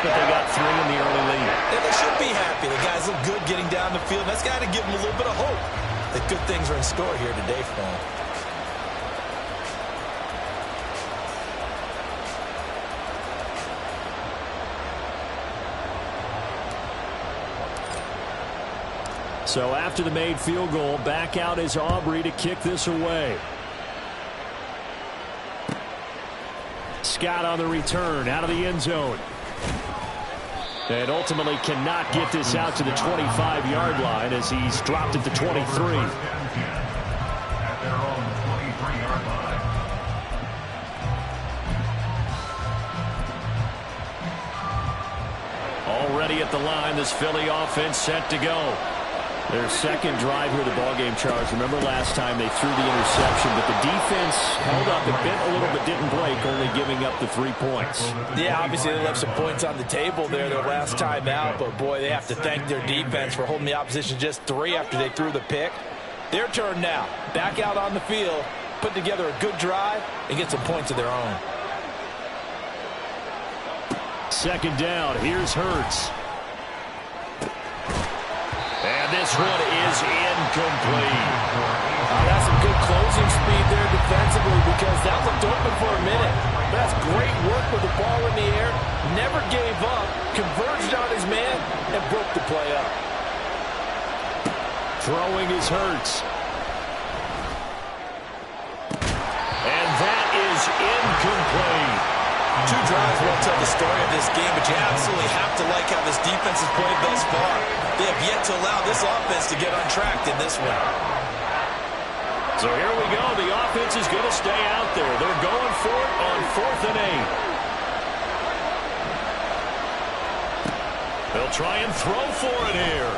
but they got 3 in the early lead. And they should be happy. The guys look good getting down the field. That's got to give them a little bit of hope that good things are in store here today for them. So after the made field goal, back out is Aubrey to kick this away. Scott on the return out of the end zone. And ultimately cannot get this out to the 25-yard line as he's dropped at the 23. Already at the line, this Philly offense set to go. Their second drive here of the ballgame, Charles. Remember last time they threw the interception, but the defense held up. It bent a little but didn't break, only giving up the 3 points. Yeah, obviously they left some points on the table there their last time out, but boy, they have to thank their defense for holding the opposition just 3 after they threw the pick. Their turn now. Back out on the field, put together a good drive, and get some points of their own. Second down, here's Hurts. And this one is incomplete. That's some good closing speed there defensively because that looked open for a minute. That's great work with the ball in the air. Never gave up, converged on his man, and broke the play up. Throwing is Hurts. And that is incomplete. 2 drives won't tell the story of this game, but you absolutely have to like how this defense has played thus far. They have yet to allow this offense to get untracked in this one. So here we go. The offense is going to stay out there. They're going for it on 4th and 8. They'll try and throw for it here.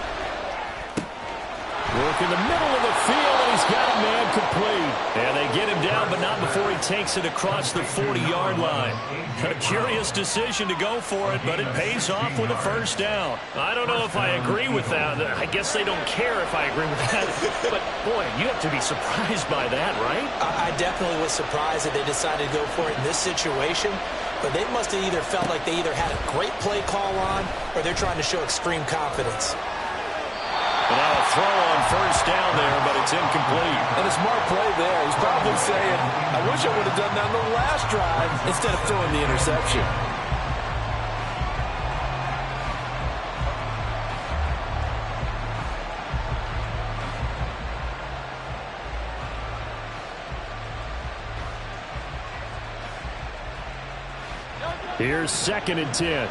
Work in the middle of the field, and he's got a man complete. And they get him down, but not before he takes it across the 40-yard line. A curious decision to go for it, but it pays off with a first down. I don't know if I agree with that. I guess they don't care if I agree with that. But, boy, you have to be surprised by that, right? I definitely was surprised that they decided to go for it in this situation. But they must have either felt like they either had a great play call on or they're trying to show extreme confidence. And now a throw on first down there, but it's incomplete. And a smart play there. He's probably saying, I wish I would have done that on the last drive instead of throwing the interception. Here's 2nd and 10.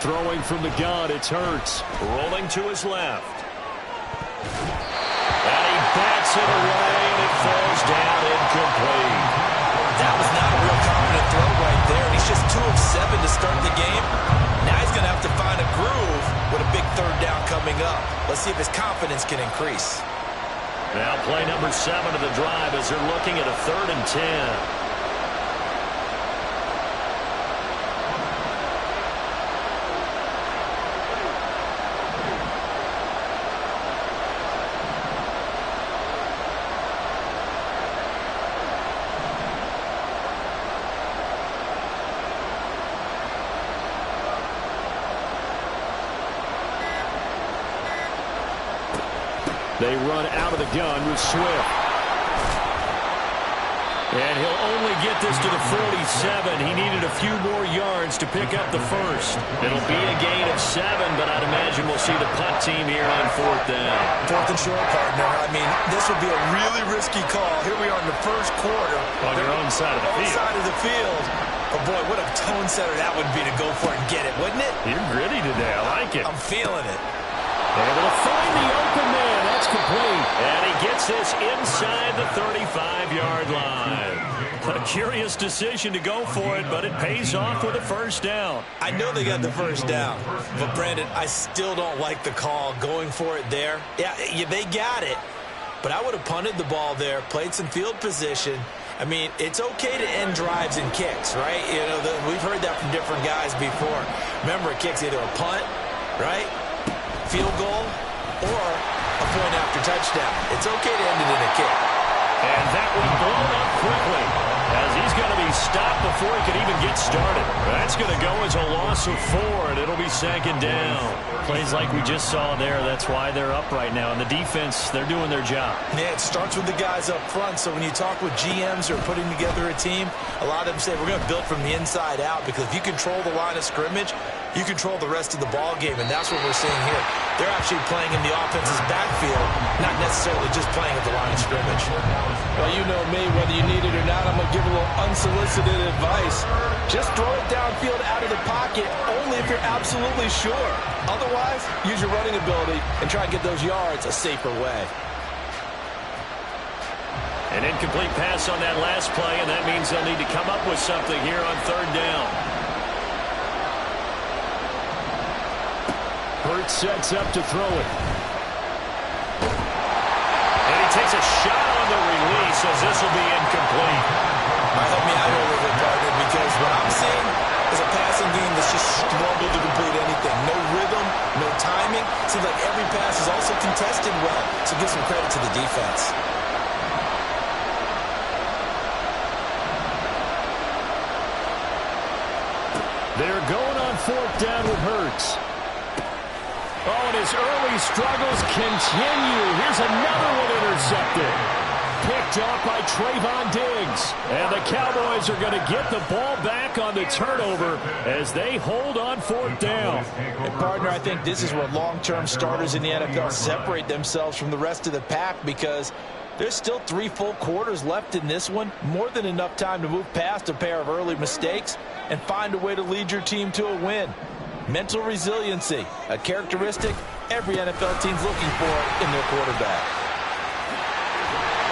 Throwing from the gun, it's Hurts. Rolling to his left. And he bats it away, and it falls down incomplete. That was not a real confident throw right there. And he's just 2 of 7 to start the game. Now he's going to have to find a groove with a big 3rd down coming up. Let's see if his confidence can increase. Now play number 7 of the drive as they're looking at a 3rd and 10. They run out of the gun with Swift. And he'll only get this to the 47. He needed a few more yards to pick up the first. It'll be a gain of 7, but I'd imagine we'll see the punt team here on 4th down. 4th and short, partner. I mean, this would be a really risky call. Here we are in the first quarter. On your own side of the field. Side of the field. But, boy, what a tone setter that would be to go for it and get it, wouldn't it? You're gritty today. I like it. I'm feeling it. Able to find the open man. That's complete. And he gets this inside the 35-yard line. A curious decision to go for it, but it pays off with a first down. I know they got the first down, but, Brandon, I still don't like the call going for it there. Yeah, they got it, but I would have punted the ball there, played some field position. I mean, it's okay to end drives and kicks, right? You know, we've heard that from different guys before. Remember, a kick's either a punt, right? field goal or a point after touchdown. It's okay to end it in a kick. And that one blown up quickly as he's going to be stopped before he can even get started. That's going to go as a loss of 4, and it'll be second down. Plays like we just saw there. That's why they're up right now. And the defense, they're doing their job. Yeah, it starts with the guys up front. So when you talk with GMs who are putting together a team, a lot of them say we're going to build from the inside out, because if you control the line of scrimmage, you control the rest of the ball game, and that's what we're seeing here. They're actually playing in the offense's backfield, not necessarily just playing at the line of scrimmage. Well, you know me, whether you need it or not, I'm going to give a little unsolicited advice. Just throw it downfield out of the pocket, only if you're absolutely sure. Otherwise, use your running ability and try and get those yards a safer way. An incomplete pass on that last play, and that means they'll need to come up with something here on third down. Hurts sets up to throw it. And he takes a shot on the release as this will be incomplete. Help me out here a little bit, partner, because what I'm seeing is a passing game that's just struggled to complete anything. No rhythm, no timing. Seems like every pass is also contested well, so give some credit to the defense. They're going on fourth down with Hurts. Oh, and his early struggles continue. Here's another one intercepted. Picked off by Trayvon Diggs. And the Cowboys are going to get the ball back on the turnover as they hold on fourth down. And partner, I think this is where long-term starters in the NFL separate themselves from the rest of the pack, because there's still 3 full quarters left in this one. More than enough time to move past a pair of early mistakes and find a way to lead your team to a win. Mental resiliency, a characteristic every NFL team's looking for in their quarterback.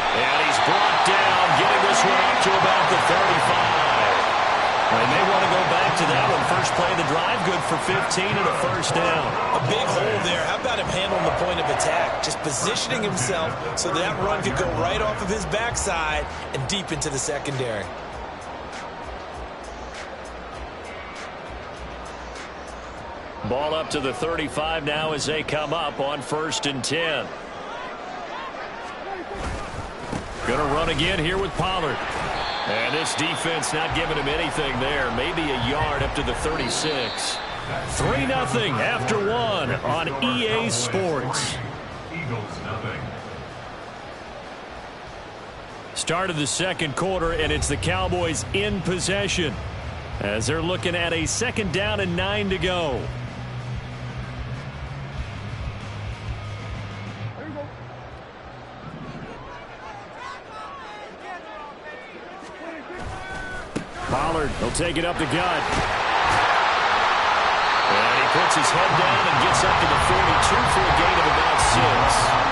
And he's brought down, getting this one up to about the 35. They may want to go back to that one. First play of the drive, good for 15 and a first down. A big hole there. How about him handling the point of attack? Just positioning himself so that run could go right off of his backside and deep into the secondary. Ball up to the 35 now as they come up on 1st and 10. Going to run again here with Pollard. And this defense not giving him anything there. Maybe a yard up to the 36. 3-0 after 1 on EA Sports. Start of the second quarter, and it's the Cowboys in possession as they're looking at a 2nd down and 9 to go. Pollard will take it up the gut. And he puts his head down and gets up to the 42 for a gain of about 6.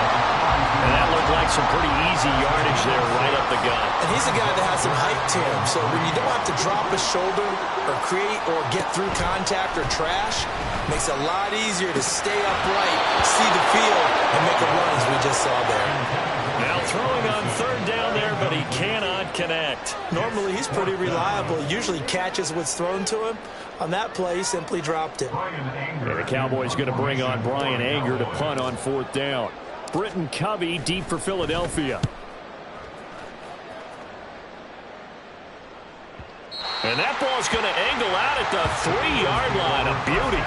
And that looked like some pretty easy yardage there right up the gut. And he's a guy that has some height to him, so when you don't have to drop a shoulder or create or get through contact or trash, makes it a lot easier to stay upright, see the field, and make a run as we just saw there. Now throwing on 3rd down there, but he cannot connect. Normally he's pretty reliable. Usually catches what's thrown to him. On that play, he simply dropped it. And the Cowboys going to bring on Brian Anger to punt on 4th down. Britton Covey deep for Philadelphia. And that ball's going to angle out at the 3-yard line. A beauty.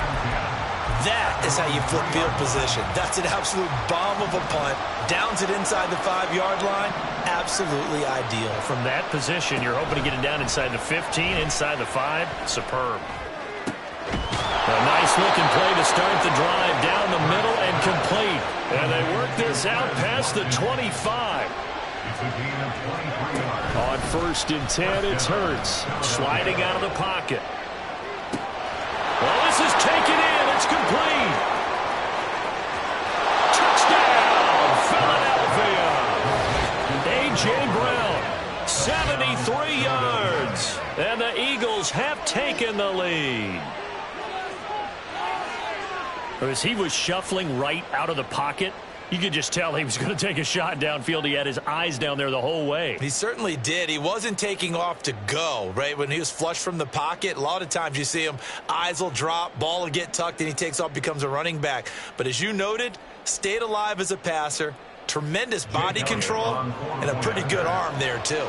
That is how you flip field position. That's an absolute bomb of a punt. Downs it inside the 5-yard line. Absolutely ideal. From that position, you're hoping to get it down inside the 15, inside the 5. Superb. A nice-looking play to start the drive down the middle and complete. And they work this out past the 25. On 1st and 10, it's Hurts. Sliding out of the pocket. Well, this is taken in. It's complete. Touchdown, Philadelphia. A.J. Brown, 73 yards. And the Eagles have taken the lead. As he was shuffling right out of the pocket, You could just tell he was going to take a shot downfield. He had his eyes down there the whole way. He certainly did. He wasn't taking off to go, right? When he was flushed from the pocket, a lot of times you see him, eyes will drop, ball will get tucked, and he takes off, becomes a running back. But as you noted, stayed alive as a passer, tremendous body control, and a pretty good arm there, too.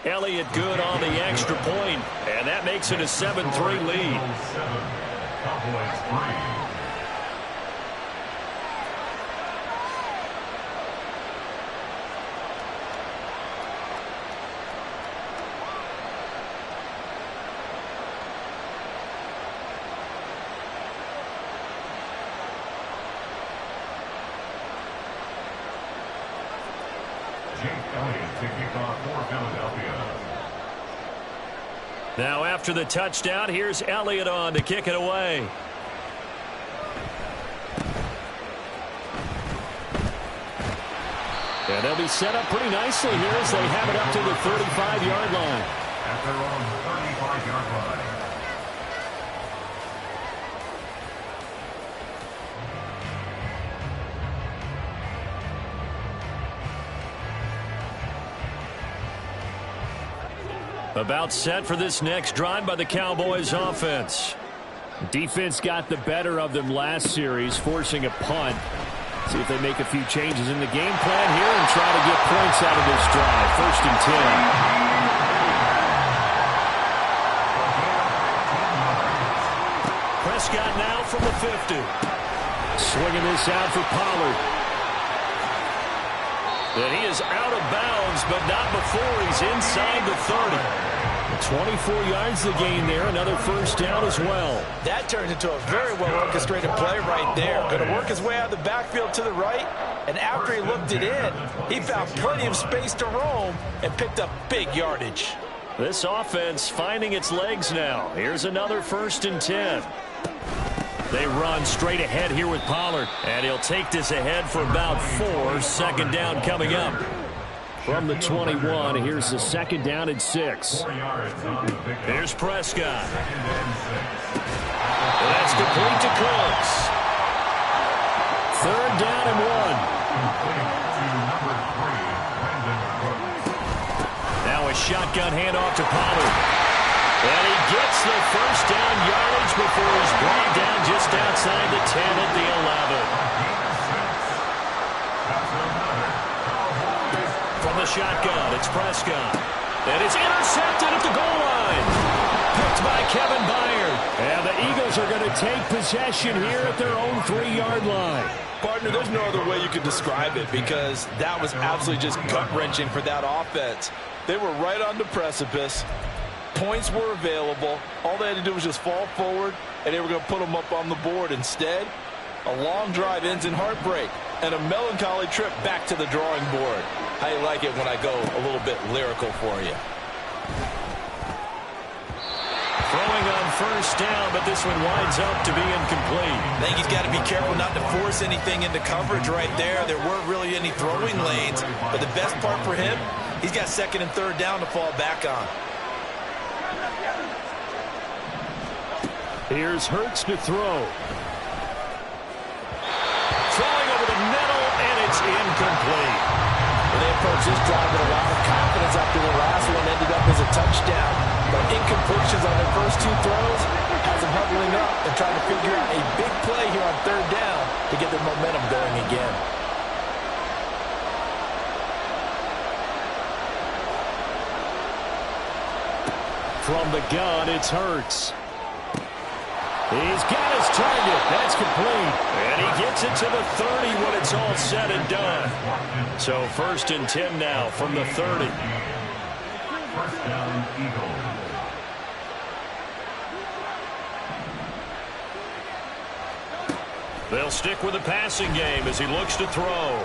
Elliott good on the extra point, and that makes it a 7-3 lead. Now after the touchdown, here's Elliott on to kick it away. And they'll be set up pretty nicely here as they have it up to the 35-yard line. At their own 35-yard line. About set for this next drive by the Cowboys offense. Defense got the better of them last series, forcing a punt. See if they make a few changes in the game plan here and try to get points out of this drive. 1st and 10. Prescott now from the 50. Swinging this out for Pollard. And he is out of bounds, but not before he's inside the 30. 24 yards the gain there, another first down as well. That turns into a very well-orchestrated play right there. Going to work his way out of the backfield to the right, and after he looked it in, he found plenty of space to roam and picked up big yardage. This offense finding its legs now. Here's another 1st and 10. They run straight ahead here with Pollard, and he'll take this ahead for about 4. 2nd down coming up. From the 21, here's the 2nd down and 6. Here's Prescott. That's complete to Cooks. 3rd down and 1. Now a shotgun handoff to Pollard. And he gets the 1st down yardage before he's brought down just outside the 10 at the 11. From the shotgun, it's Prescott. And it's intercepted at the goal line. Picked by Kevin Byard. And the Eagles are going to take possession here at their own 3-yard line. Partner, there's no other way you could describe it because that was absolutely just gut-wrenching for that offense. They were right on the precipice. Points were available. All they had to do was just fall forward, and they were going to put them up on the board. Instead, a long drive ends in heartbreak and a melancholy trip back to the drawing board. How you like it when I go a little bit lyrical for you? Throwing on 1st down, but this one winds up to be incomplete. I think he's got to be careful not to force anything into coverage right there. There weren't really any throwing lanes, but the best part for him, he's got 2nd and 3rd down to fall back on. Here's Hurts to throw. Throwing over the middle, and it's incomplete. Well, they approached this drive with a lot of confidence after the last one ended up as a touchdown. But incompletions on their first 2 throws has them huddling up and trying to figure out a big play here on 3rd down to get their momentum going again. From the gun, it's Hurts. He's got his target. That's complete. And he gets it to the 30 when it's all said and done. So 1st and 10 now from the 30. 1st down, Eagles. They'll stick with the passing game as he looks to throw.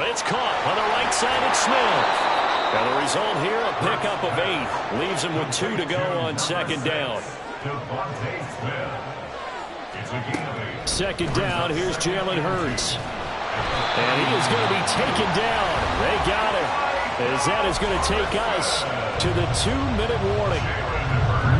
It's caught on the right side at Smith. And the result here, a pickup of 8. Leaves him with 2 to go on 2nd down. 2nd down, here's Jalen Hurts. And he is going to be taken down. They got him. As that is going to take us to the 2-minute warning.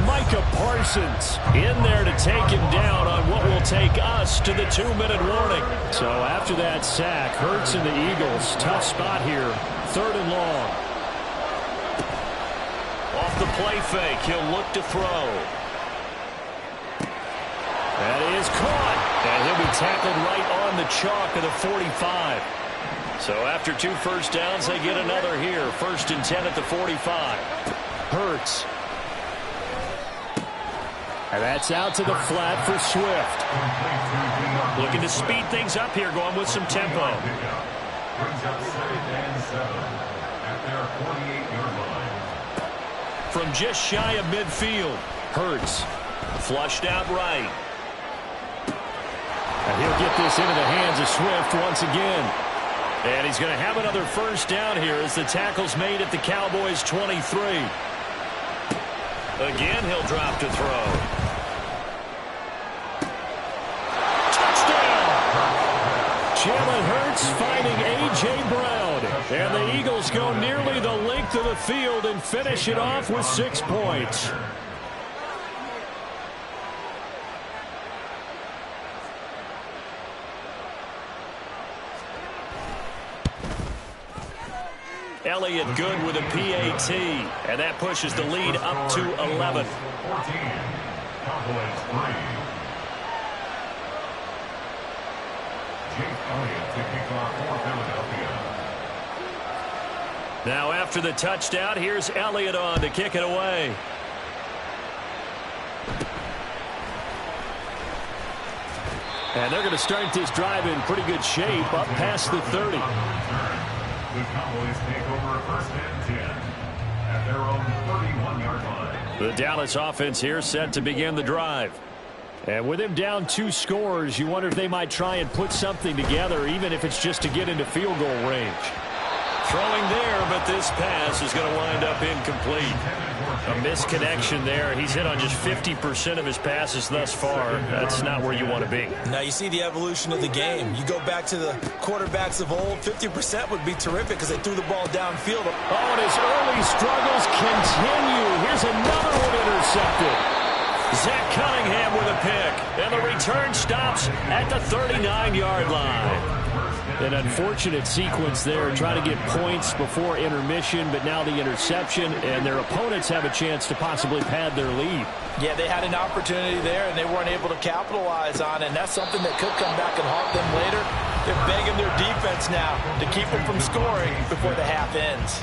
Mike Micah Parsons in there to take him down on what will take us to the 2-minute warning. So after that sack, Hurts and the Eagles, tough spot here, 3rd and long. Off the play fake, he'll look to throw. That is caught, and he'll be tackled right on the chalk of the 45. So after 2 first downs, they get another here. 1st and 10 at the 45. Hurts. And that's out to the flat for Swift. Looking to speed things up here, going with some tempo. From just shy of midfield, Hurts. Flushed out right. And he'll get this into the hands of Swift once again. And he's going to have another first down here as the tackle's made at the Cowboys' 23. Again, he'll drop to throw. Touchdown! Jalen Hurts finding A.J. Brown. And the Eagles go nearly the length of the field and finish it off with 6 points. Elliott good with a PAT, and that pushes the lead up to 11. 14. Cowboys 3. Jake Elliott to kick off for Philadelphia. Now after the touchdown, here's Elliott on to kick it away. And they're going to start this drive in pretty good shape, up past the 30. The Cowboys take over 1st and 10 at their own 31-yard line. The Dallas offense here set to begin the drive. And with him down 2 scores, you wonder if they might try and put something together, even if it's just to get into field goal range. Throwing there, but this pass is going to wind up incomplete. A misconnection there. He's hit on just 50% of his passes thus far. That's not where you want to be. Now you see the evolution of the game. You go back to the quarterbacks of old, 50% would be terrific because they threw the ball downfield. Oh, and his early struggles continue. Here's another one intercepted. Zach Cunningham with a pick. And the return stops at the 39-yard line. An unfortunate sequence there, trying to get points before intermission, but now the interception, and their opponents have a chance to possibly pad their lead. Yeah, they had an opportunity there, and they weren't able to capitalize on it, and that's something that could come back and haunt them later. They're begging their defense now to keep them from scoring before the half ends.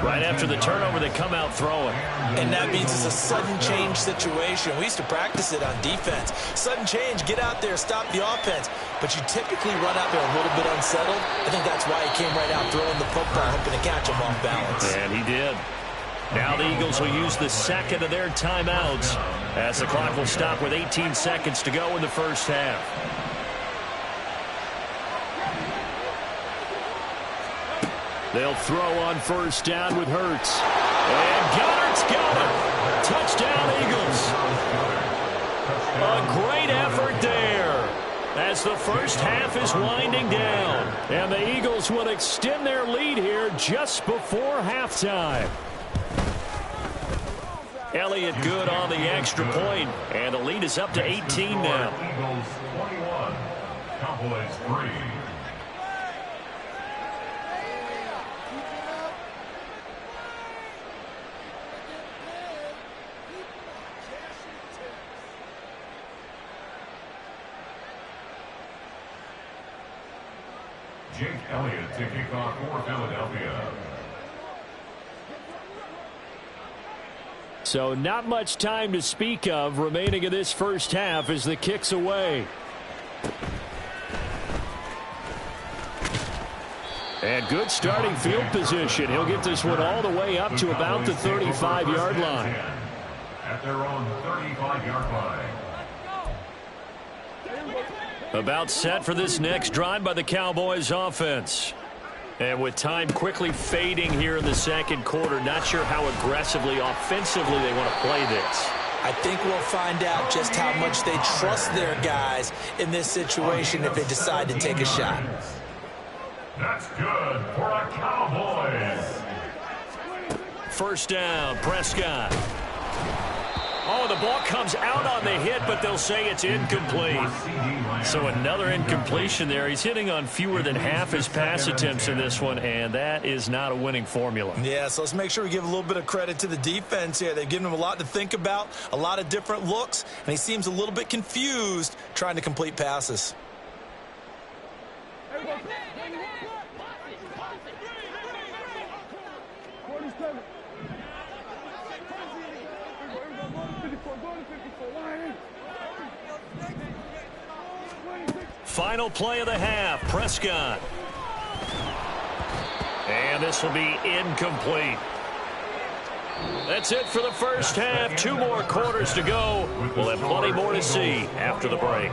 Right after the turnover, they come out throwing. And that means it's a sudden change situation. We used to practice it on defense. Sudden change, get out there, stop the offense. But you typically run out there a little bit unsettled. I think that's why he came right out throwing the football, hoping to catch him off balance. And he did. Now the Eagles will use the second of their timeouts as the clock will stop with 18 seconds to go in the first half. They'll throw on first down with Hurts. And Goddard's got it. Touchdown, Eagles. A great effort there as the first half is winding down. And the Eagles will extend their lead here just before halftime. Elliott good on the extra point, and the lead is up to 18 now. Eagles 21, Cowboys 3. Jake Elliott to kick off for Philadelphia. So not much time to speak of remaining in this first half as the kick's away. And good starting field position. He'll get this one all the way up to about the 35-yard line. At their own 35-yard line. About set for this next drive by the Cowboys offense. And with time quickly fading here in the second quarter, not sure how aggressively, offensively they want to play this. I think we'll find out just how much they trust their guys in this situation if they decide to take a shot. That's good for the Cowboys. First down, Prescott. ball comes out on the hit, but they'll say it's incomplete. So another incompletion there. He's hitting on fewer than half his pass attempts in this one, and that is not a winning formula. Yeah, so let's make sure we give a little bit of credit to the defense here. They've given him a lot to think about, a lot of different looks, and he seems a little bit confused trying to complete passes. Final play of the half, Prescott. And this will be incomplete. That's it for the first half. 2 more quarters to go. We'll have plenty more to see after the break.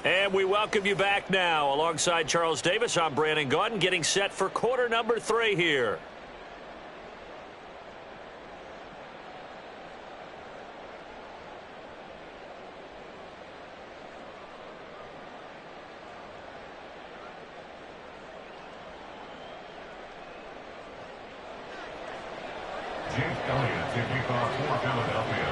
And we welcome you back now. Alongside Charles Davis, I'm Brandon Gaudin, getting set for quarter number 3 here. James Elliott taking off for Philadelphia.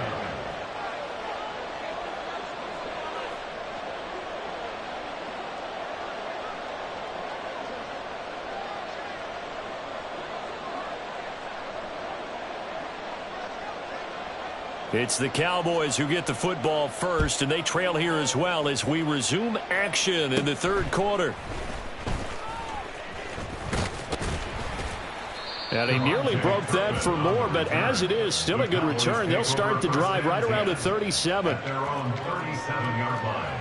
It's the Cowboys who get the football first, and they trail here as well as we resume action in the third quarter. And he nearly broke that for more, but as it is, still a good return. They'll start the drive right around the 37. At their own 37-yard line.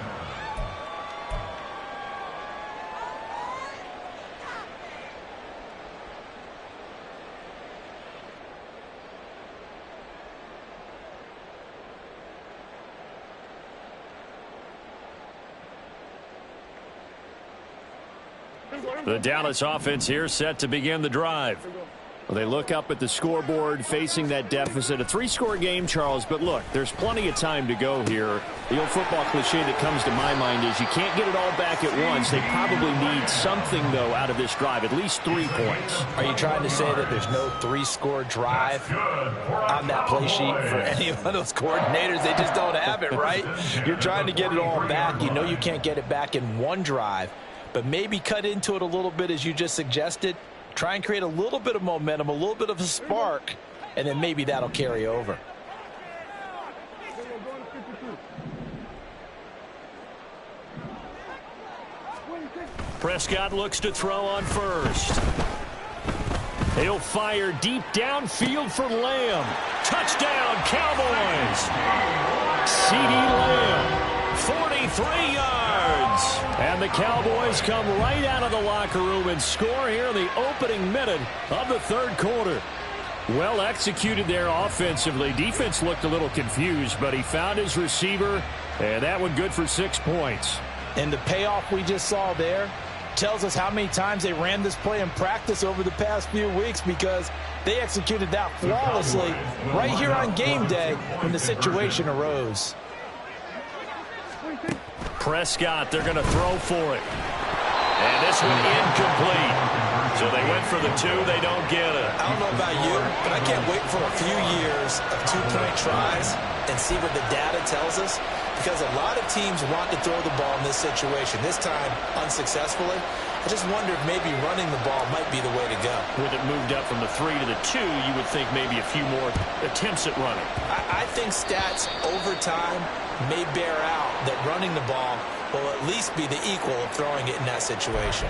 The Dallas offense here set to begin the drive. Well, they look up at the scoreboard facing that deficit. A 3-score game, Charles, but look, there's plenty of time to go here. The old football cliche that comes to my mind is you can't get it all back at once. They probably need something, though, out of this drive, at least 3 points. Are you trying to say that there's no 3-score drive on that play sheet for any of those coordinators? They just don't have it, right? You're trying to get it all back. You know you can't get it back in one drive, but maybe cut into it a little bit as you just suggested. Try and create a little bit of momentum, a little bit of a spark, and then maybe that'll carry over. Prescott looks to throw on first. He'll fire deep downfield for Lamb. Touchdown, Cowboys. CeeDee Lamb, 43 yards. And the Cowboys come right out of the locker room and score here in the opening minute of the third quarter. Well executed there offensively. Defense looked a little confused, but he found his receiver, and that one good for 6 points. And the payoff we just saw there tells us how many times they ran this play in practice over the past few weeks, because they executed that flawlessly right here on game day when the situation arose. Prescott, they're going to throw for it. And this one incomplete. So they went for the 2. They don't get it. I don't know about you, but I can't wait for a few years of 2-point tries and see what the data tells us, because a lot of teams want to throw the ball in this situation. This time, unsuccessfully. I just wonder if maybe running the ball might be the way to go. With it moved up from the 3 to the 2, you would think maybe a few more attempts at running. I think stats over time may bear out that running the ball will at least be the equal of throwing it in that situation.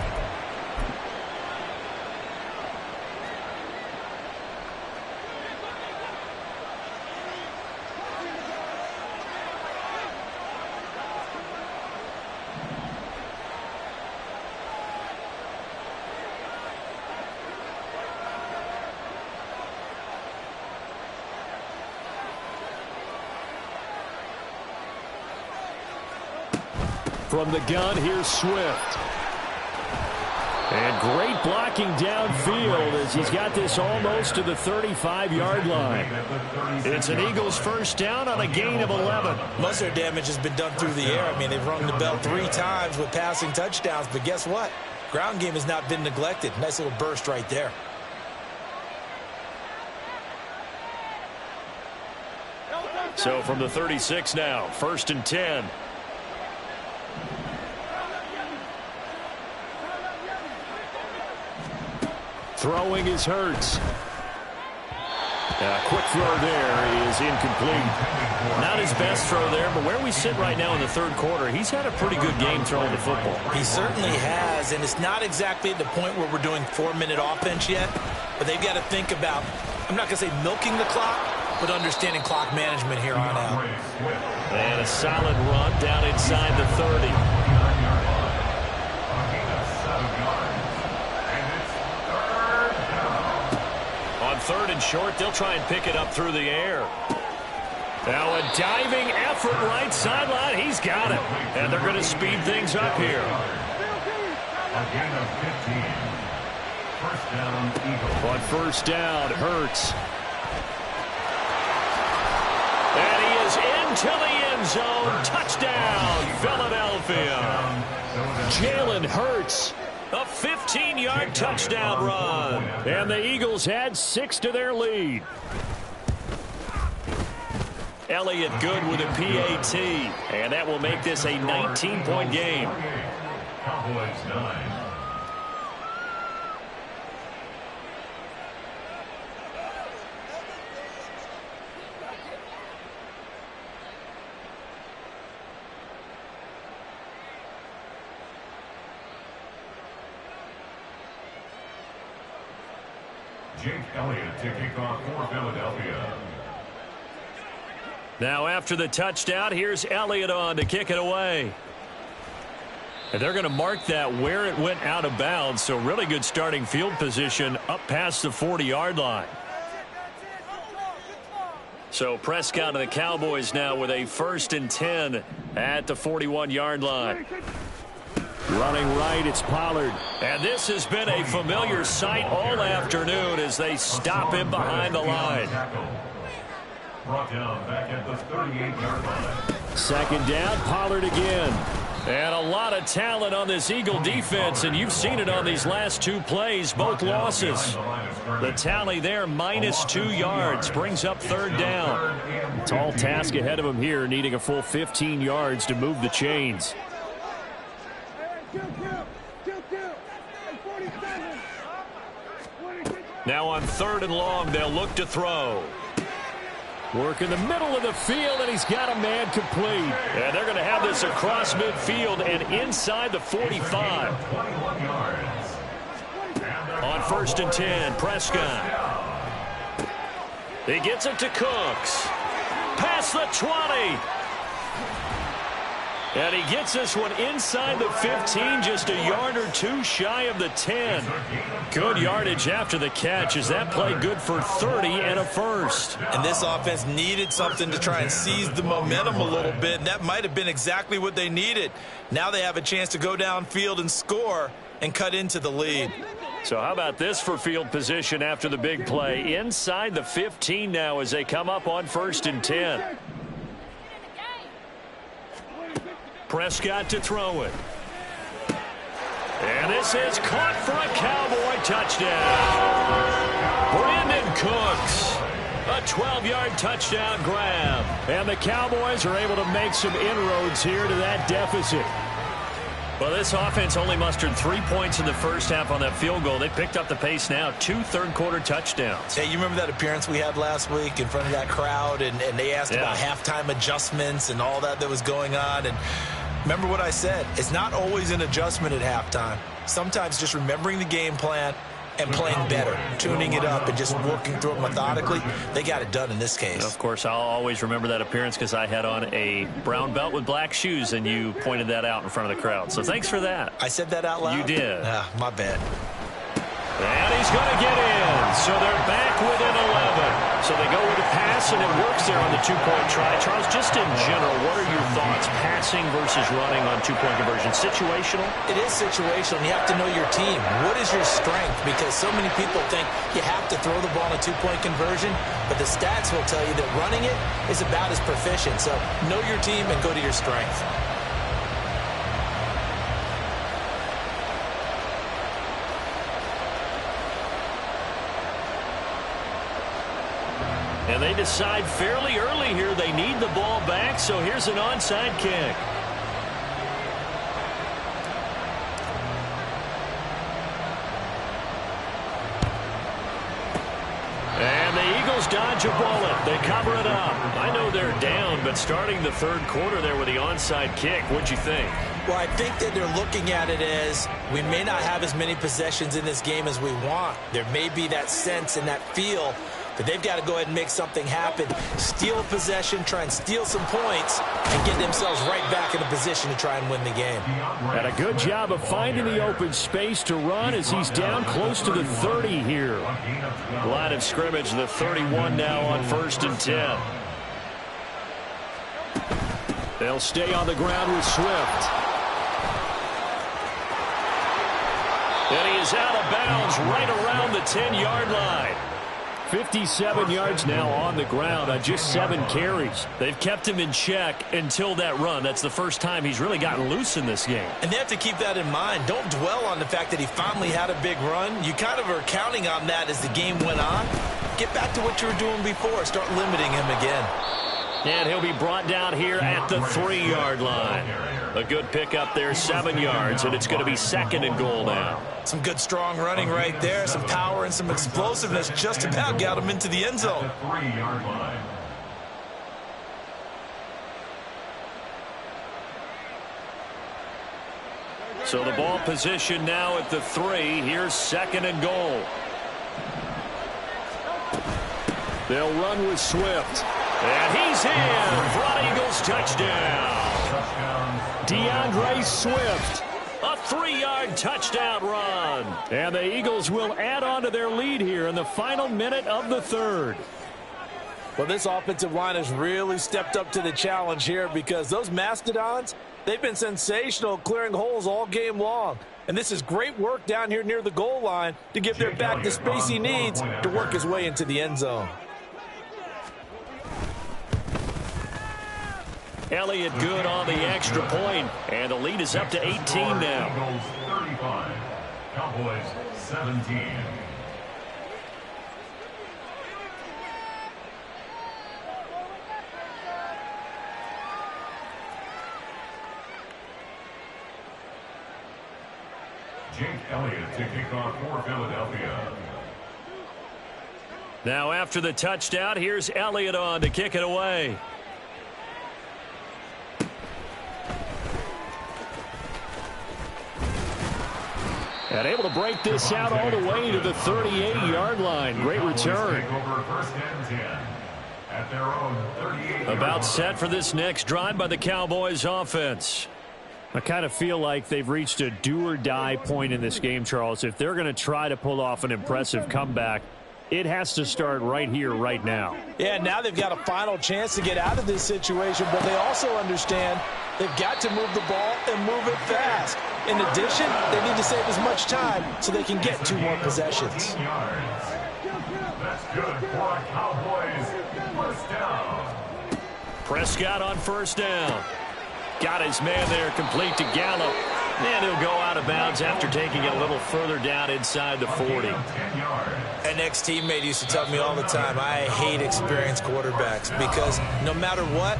From the gun, here's Swift. And great blocking downfield as he's got this almost to the 35-yard line. It's an Eagles first down on a gain of 11. Most of their damage has been done through the air. I mean, they've rung the bell 3 times with passing touchdowns, but guess what? Ground game has not been neglected. Nice little burst right there. So from the 36 now, 1st and 10. Throwing is Hurts. Quick throw there is incomplete. Not his best throw there, but where we sit right now in the 3rd quarter, he's had a pretty good game throwing the football. He certainly has, and it's not exactly at the point where we're doing 4-minute offense yet, but they've got to think about, I'm not going to say milking the clock, but understanding clock management here on out. And a solid run down inside the 30. On 3rd and short, they'll try and pick it up through the air. Now a diving effort right sideline. He's got it. And they're going to speed things up here. A gain of 15. First down, Eagles. On 1st down, Hurts. And he is into the end zone. Touchdown, Philadelphia. Jalen Hurts. A 15-yard touchdown run. And the Eagles had 6 to their lead. Elliott good with a PAT. And that will make this a 19-point game. Cowboys 9. Jake Elliott to kick off for Philadelphia. Now after the touchdown, here's Elliott on to kick it away. And they're going to mark that where it went out of bounds. So really good starting field position up past the 40-yard line. So Prescott and the Cowboys now with a 1st and 10 at the 41-yard line. Running right, it's Pollard. And this has been a familiar sight all afternoon as they stop him behind the line. Brought down back at the 38-yard line. 2nd down, Pollard again. And a lot of talent on this Eagle defense, and you've seen it on these last 2 plays, both losses. The tally there, -2 yards, brings up 3rd down. Tall task ahead of him here, needing a full 15 yards to move the chains. Now on 3rd and long, they'll look to throw. Work in the middle of the field, and he's got a man complete. And they're going to have this across midfield and inside the 45. On 1st and 10, Prescott. He gets it to Cooks. Past the 20. And he gets this one inside the 15, just a yard or 2 shy of the 10. Good yardage after the catch as that play good for 30 and a first. And this offense needed something to try and seize the momentum a little bit, and that might have been exactly what they needed. Now they have a chance to go downfield and score and cut into the lead. So how about this for field position after the big play? Inside the 15 now as they come up on 1st and 10. Prescott to throw it. And this is caught for a Cowboy touchdown. Brandon Cooks. A 12-yard touchdown grab. And the Cowboys are able to make some inroads here to that deficit. Well, this offense only mustered 3 points in the first half on that field goal. They picked up the pace now. 2 third-quarter touchdowns. Hey, you remember that appearance we had last week in front of that crowd, and they asked about halftime adjustments and all that was going on. And remember what I said. It's not always an adjustment at halftime. Sometimes just remembering the game plan and playing better, tuning it up and just working through it methodically. They got it done in this case. Of course, I'll always remember that appearance because I had on a brown belt with black shoes, and you pointed that out in front of the crowd. So thanks for that. I said that out loud? You did. My bad. And he's going to get in. So they're back within 11. So they go with a pass, and it works there on the two-point try. Charles, just in general, what are your thoughts, passing versus running on two-point conversion? Situational? It is situational. You have to know your team. What is your strength? Because so many people think you have to throw the ball in a two-point conversion, but the stats will tell you that running it is about as proficient. So know your team and go to your strength. And they decide fairly early here they need the ball back, so here's an onside kick. And the Eagles dodge a bullet. They cover it up. I know they're down, but starting the third quarter there with the onside kick, what'd you think? Well, I think that they're looking at it as we may not have as many possessions in this game as we want. There may be that sense and that feel, but they've got to go ahead and make something happen. Steal a possession, try and steal some points, and get themselves right back in a position to try and win the game. And a good job of finding the open space to run as he's down close to the 30 here. Line of scrimmage, the 31 now on 1st and 10. They'll stay on the ground with Swift. And he is out of bounds right around the 10-yard line. 57 yards now on the ground on just 7 carries. They've kept him in check until that run. That's the first time he's really gotten loose in this game. And they have to keep that in mind. Don't dwell on the fact that he finally had a big run. You kind of are counting on that as the game went on. Get back to what you were doing before. Start limiting him again. And he'll be brought down here at the 3-yard line. A good pickup there, 7 yards, and it's going to be 2nd and goal now. Some good strong running right there, some power and some explosiveness just about got him into the end zone. 3-yard line. So the ball position now at the 3. Here's 2nd and goal. They'll run with Swift. And he's in for an Eagles touchdown. DeAndre Swift. A 3-yard touchdown run. And the Eagles will add on to their lead here in the final minute of the 3rd. Well, this offensive line has really stepped up to the challenge here because those Mastodons, they've been sensational clearing holes all game long. And this is great work down here near the goal line to give their back the space he needs to work his way into the end zone. Elliott good on the extra point, and the lead is up to 18 now. Eagles 35, Cowboys 17. Jake Elliott to kick off for Philadelphia. Now after the touchdown, here's Elliott on to kick it away. And able to break this out all the way to the 38-yard line. Great return. About set for this next drive by the Cowboys offense. I kind of feel like they've reached a do-or-die point in this game, Charles. If they're going to try to pull off an impressive comeback, it has to start right here, right now. Yeah, now they've got a final chance to get out of this situation, but they also understand they've got to move the ball and move it fast. In addition, they need to save as much time so they can get 2 more possessions. That's good for a Cowboys first down. Prescott on first down. Got his man there complete to Gallup. And he'll go out of bounds after taking it a little further down inside the 40. An ex-teammate used to tell me all the time, I hate experienced quarterbacks because no matter what,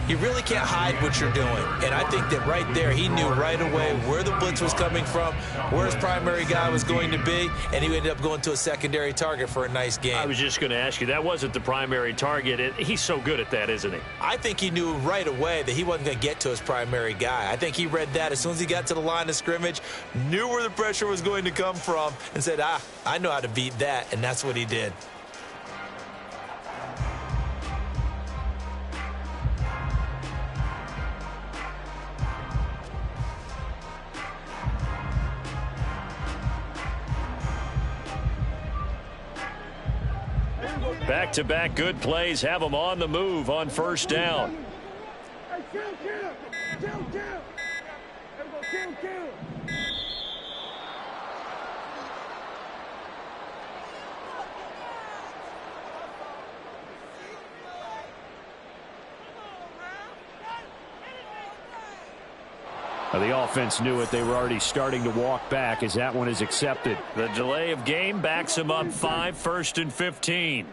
you really can't hide what you're doing. And I think that right there, he knew right away where the blitz was coming from, where his primary guy was going to be, and he ended up going to a secondary target for a nice game. I was just going to ask you, that wasn't the primary target. He's so good at that, isn't he? I think he knew right away that he wasn't going to get to his primary guy. I think he read that as soon as he got to the line of scrimmage, knew where the pressure was going to come from, and said, I know how to beat that, and that's what he did. Back-to-back good plays have them on the move on first down. The offense knew it. They were already starting to walk back as that one is accepted. The delay of game backs them up 5, 1st and 15.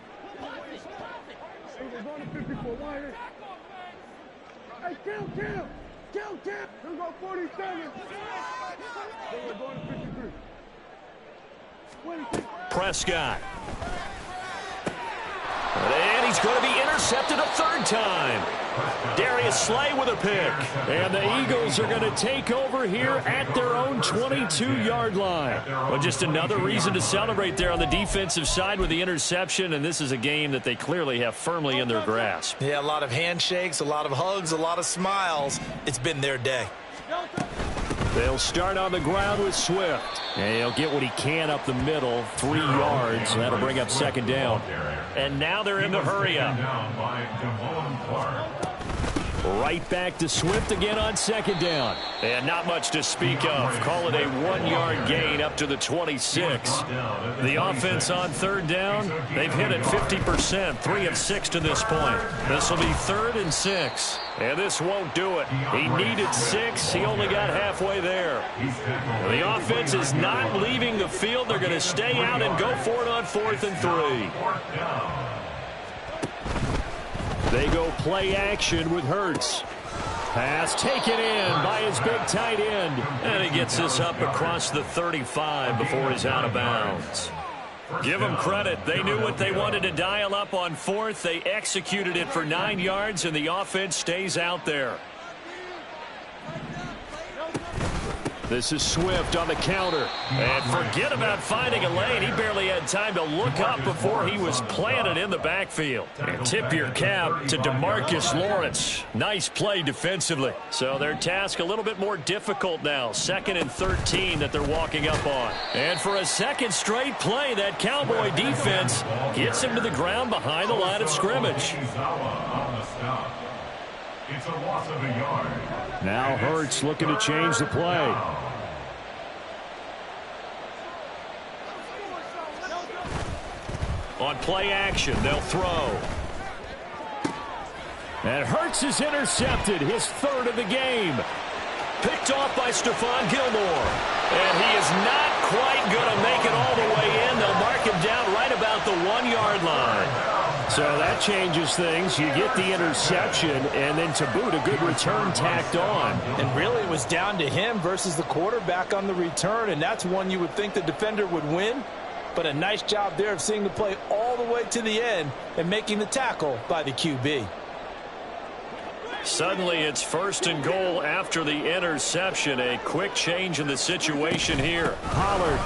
Prescott. And he's going to be intercepted a 3rd time. Darius Slay with a pick. And the Eagles are going to take over here at their own 22-yard line. Well, just another reason to celebrate there on the defensive side with the interception, and this is a game that they clearly have firmly in their grasp. Yeah, a lot of handshakes, a lot of hugs, a lot of smiles. It's been their day. They'll start on the ground with Swift. And he'll get what he can up the middle, 3 yards. That'll bring up 2nd down. And now they're in the hurry up. Right back to Swift again on 2nd down. And not much to speak of. Call it a 1-yard gain up to the 26. The offense on 3rd down, they've hit it 50%, 3 of 6 to this point. This will be 3rd and 6. And this won't do it. He needed 6. He only got halfway there. The offense is not leaving the field. They're going to stay out and go for it on 4th and 3. They go play action with Hurts. Pass taken in by his big tight end. And he gets this up across the 35 before he's out of bounds. Give them credit. They knew what they wanted to dial up on 4th. They executed it for 9 yards, and the offense stays out there. This is Swift on the counter. And forget about finding a lane. He barely had time to look up before he was planted in the backfield. And tip your cap to DeMarcus Lawrence. Nice play defensively. So their task a little bit more difficult now. 2nd and 13 that they're walking up on. And for a second straight play, that Cowboy defense gets him to the ground behind the line of scrimmage. It's a loss of a yard. Now Hurts looking to change the play. On play action, they'll throw. And Hurts is intercepted, his 3rd of the game. Picked off by Stephon Gilmore. And he is not quite going to make it all the way in. They'll mark him down right about the 1-yard line. So that changes things. You get the interception, and then to boot, a good return tacked on. And really, it was down to him versus the quarterback on the return, and that's one you would think the defender would win. But a nice job there of seeing the play all the way to the end and making the tackle by the QB. Suddenly, it's 1st and goal after the interception. A quick change in the situation here. Pollard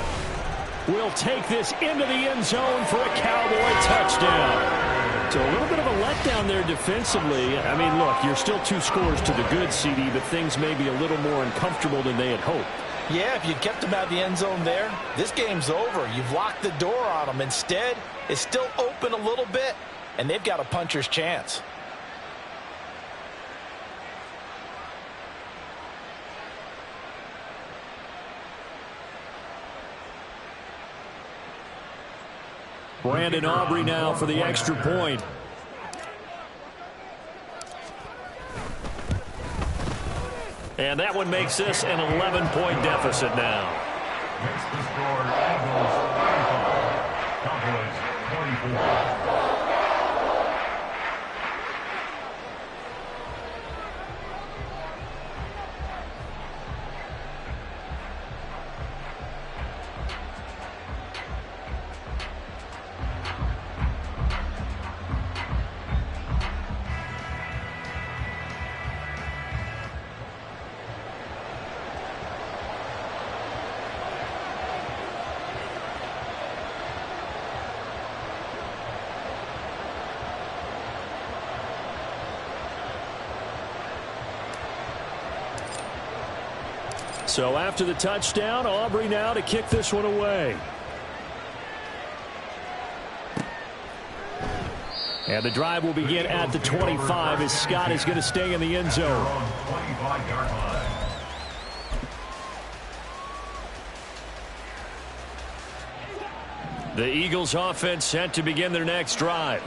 will take this into the end zone for a Cowboy touchdown. So a little bit of a letdown there defensively. I mean, look, you're still 2 scores to the good, CD, but things may be a little more uncomfortable than they had hoped. Yeah, if you'd kept them out of the end zone there, this game's over. You've locked the door on them. Instead, it's still open a little bit, and they've got a puncher's chance. Brandon Aubrey now for the extra point. And that one makes this an 11-point deficit now. Makes the score Eagles 35, Cowboys 24. So after the touchdown, Aubrey now to kick this one away. And the drive will begin at the 25 as Scott is going to stay in the end zone. 25-yard line. The Eagles offense set to begin their next drive.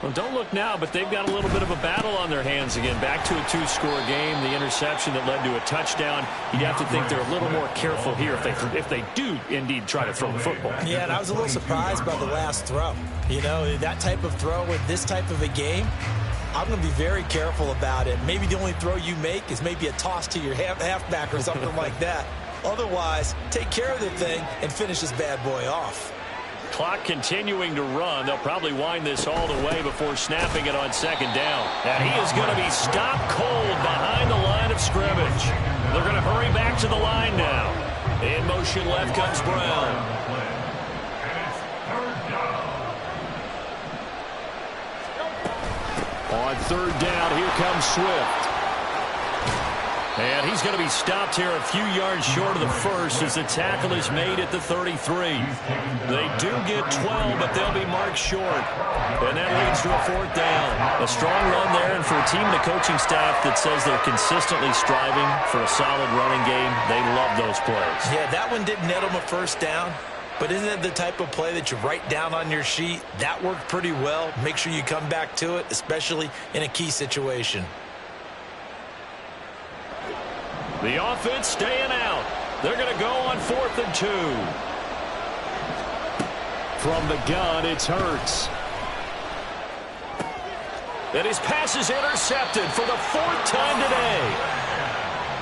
Well, don't look now, but they've got a little bit of a battle on their hands again. Back to a two-score game. The interception that led to a touchdown. You'd have to think they're a little more careful here if they do indeed try to throw the football. Yeah, and I was a little surprised by the last throw. You know, that type of throw with this type of a game, I'm going to be very careful about it. Maybe the only throw you make is maybe a toss to your halfback or something like that. Otherwise, take care of the thing and finish this bad boy off. Clock continuing to run. They'll probably wind this all the way before snapping it on second down. And he is going to be stopped cold behind the line of scrimmage. They're going to hurry back to the line now. In motion left comes Brown. On third down, here comes Swift. And he's going to be stopped here a few yards short of the first as the tackle is made at the 33. They do get 12, but they'll be marked short. And that leads to a fourth down. A strong run there, and for a team and a coaching staff that says they're consistently striving for a solid running game, they love those plays. Yeah, that one didn't net them a first down. But isn't it the type of play that you write down on your sheet? That worked pretty well. Make sure you come back to it, especially in a key situation. The offense staying out. They're going to go on 4th and 2. From the gun, it's Hurts. And his pass is intercepted for the 4th time today.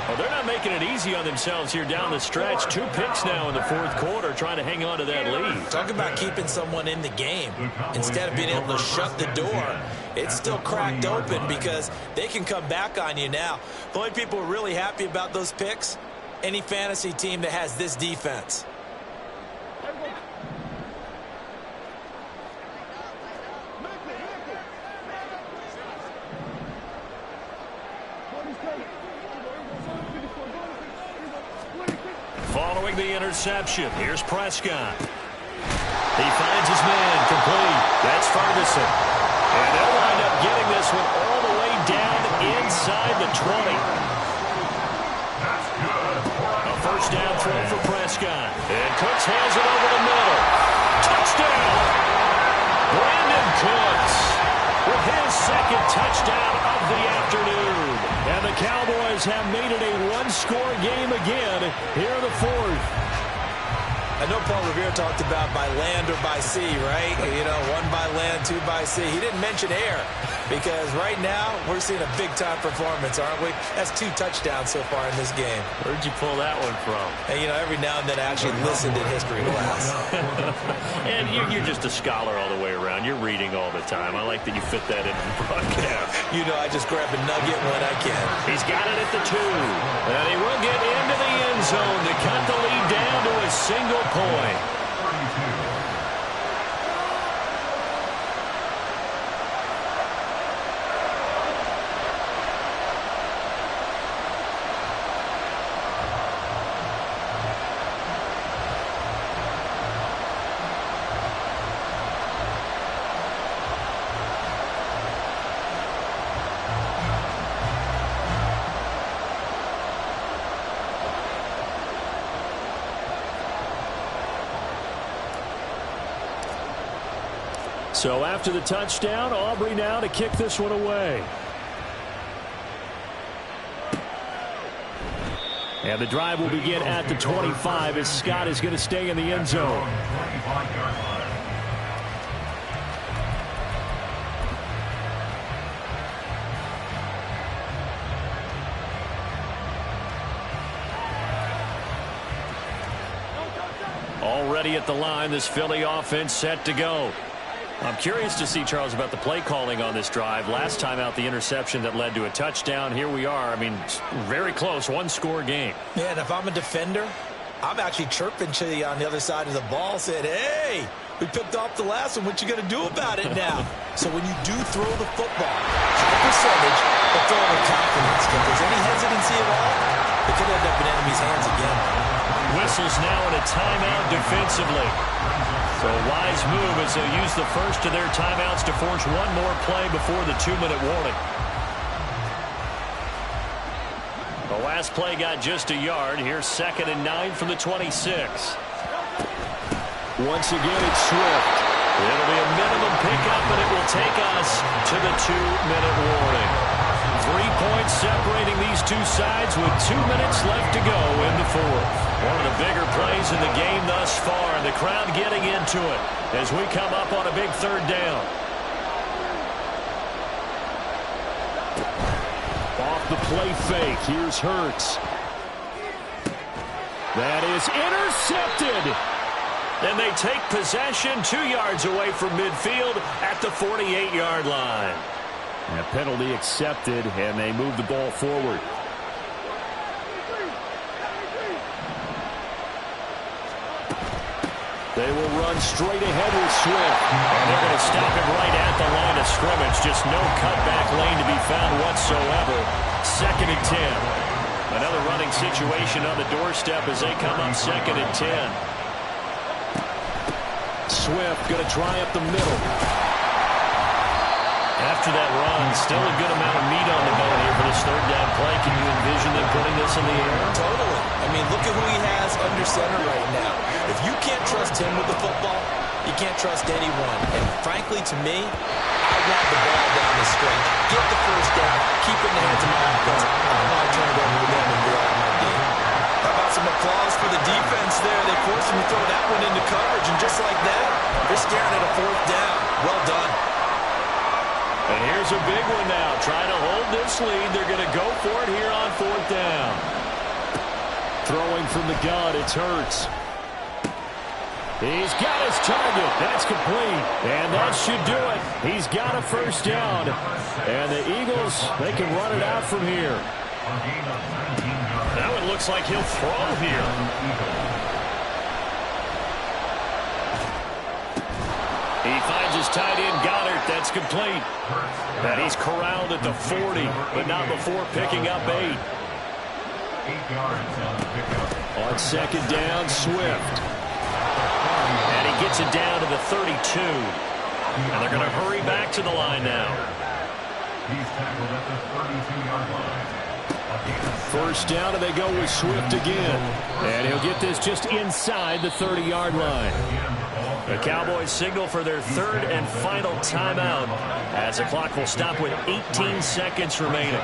Well, they're not making it easy on themselves here down the stretch. 2 picks now in the 4th quarter, trying to hang on to that lead. Talk about keeping someone in the game. Instead of being able to shut the door, it's still cracked open because they can come back on you now. The only people really happy about those picks, any fantasy team that has this defense. Following the interception, here's Prescott. He finds his man, complete. That's Ferguson. And they'll wind up getting this one all the way down inside the 20. A first down throw for Prescott. And Cooks hands it over the middle. Touchdown! Brandon Cooks with his second touchdown of the afternoon. And the Cowboys have made it a one-score game again here in the 4th. I know Paul Revere talked about by land or by sea, right? You know, 1 by land, 2 by sea. He didn't mention air because right now we're seeing a big-time performance, aren't we? That's 2 touchdowns so far in this game. Where'd you pull that one from? And, you know, every now and then I actually listened in history class. And you're just a scholar all the way around. You're reading all the time. I like that you fit that into the broadcast. You know, I just grab a nugget when I can. He's got it at the 2. And he will get into the end zone to cut the lead down to a single point. So after the touchdown, Aubrey now to kick this one away. And the drive will begin at the 25 as Scott is going to stay in the end zone. Already at the line, this Philly offense set to go. I'm curious to see, Charles, about the play calling on this drive. Last time out, the interception that led to a touchdown. Here we are. I mean, very close, one-score game. Yeah, and if I'm a defender, I'm actually chirping to you on the other side of the ball, saying, hey, we picked off the last one. What you going to do about it now? So when you do throw the football, high percentage, but throw it with confidence. If there's any hesitancy at all, it could end up in enemy's hands again. Whistles now in a timeout defensively. So a wise move as they use the first of their timeouts to force one more play before the 2-minute warning. The last play got just a yard. Here's 2nd and 9 from the 26. Once again, it's Swift. It'll be a minimum pickup, but it will take us to the 2-minute warning. 3 points separating these two sides with 2 minutes left to go in the fourth. One of the bigger plays in the game thus far, and the crowd getting into it as we come up on a big 3rd down. Off the play fake, here's Hurts. That is intercepted. Then they take possession 2 yards away from midfield at the 48-yard line. And a penalty accepted, and they move the ball forward. They will run straight ahead with Swift. And they're going to stop him right at the line of scrimmage. Just no cutback lane to be found whatsoever. 2nd and 10. Another running situation on the doorstep as they come up 2nd and 10. Swift going to try up the middle. After that run, still a good amount of meat on the bone here for this 3rd down play. Can you envision them putting this in the air? Totally. I mean, look at who he has under center right now. If you can't trust him with the football, you can't trust anyone. And frankly, to me, I want the ball down the stretch. Get the first down. Keep it in the hands of my offense. I'm not turning it over to them and go out my game. How about some applause for the defense there? They forced him to throw that one into coverage, and just like that, they're staring at a 4th down. Well done. And here's a big one now. Trying to hold this lead. They're going to go for it here on 4th down. Throwing from the gun, it's Hurts. He's got his target. That's complete. And that should do it. He's got a 1st down. And the Eagles, they can run it out from here. Now it looks like he'll throw here. He finds his tight end, Goddard. That's complete. And he's corralled at the 40, but not before picking up 8. 8 yards on the pickup. On 2nd down, Swift. And he gets it down to the 32. And they're going to hurry back to the line now. He's tackled at the 32-yard line. 1st down, and they go with Swift again. And he'll get this just inside the 30-yard line. The Cowboys signal for their 3rd and final timeout as the clock will stop with 18 seconds remaining.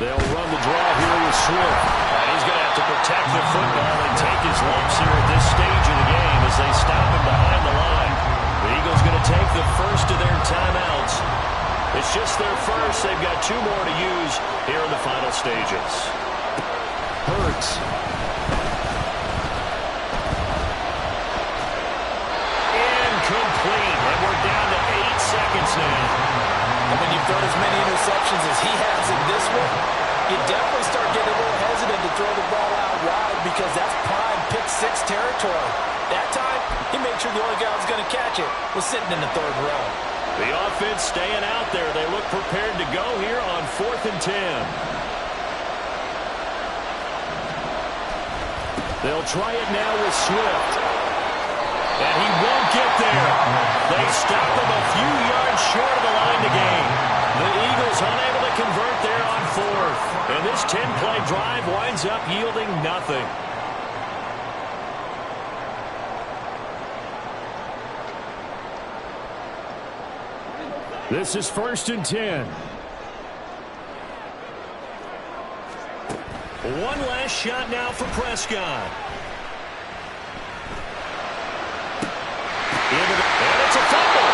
They'll run the draw here with Swift. And he's going to have to protect the football and take his lumps here at this stage of the game as they stop him behind the line. The Eagles going to take the first of their timeouts. It's just their first. They've got 2 more to use here in the final stages. Hurts. Incomplete. And we're down to 8 seconds now. And when you've thrown as many interceptions as he has in this one, you definitely start getting a little hesitant to throw the ball out wide because that's prime pick 6 territory. That time, he made sure the only guy who was going to catch it was sitting in the 3rd row. The offense staying out there. They look prepared to go here on 4th and 10. They'll try it now with Swift. And he won't get there. They stop him a few yards short of the line to gain. The Eagles unable to convert there on 4th. And this 10-play drive winds up yielding nothing. This is 1st and 10. One last shot now for Prescott. And it's a fumble.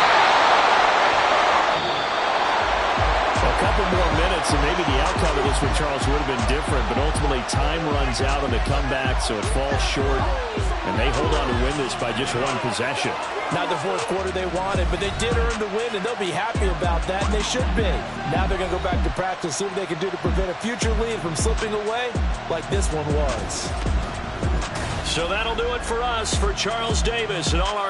A couple more minutes, and maybe the outcome of this one, Charles, would have been different, but ultimately time runs out on the comeback, so it falls short, and they hold on to win this by just 1 possession. Not the 4th quarter they wanted, but they did earn the win, and they'll be happy about that, and they should be. Now they're going to go back to practice, see what they can do to prevent a future lead from slipping away like this one was. So that'll do it for us. For Charles Davis and all our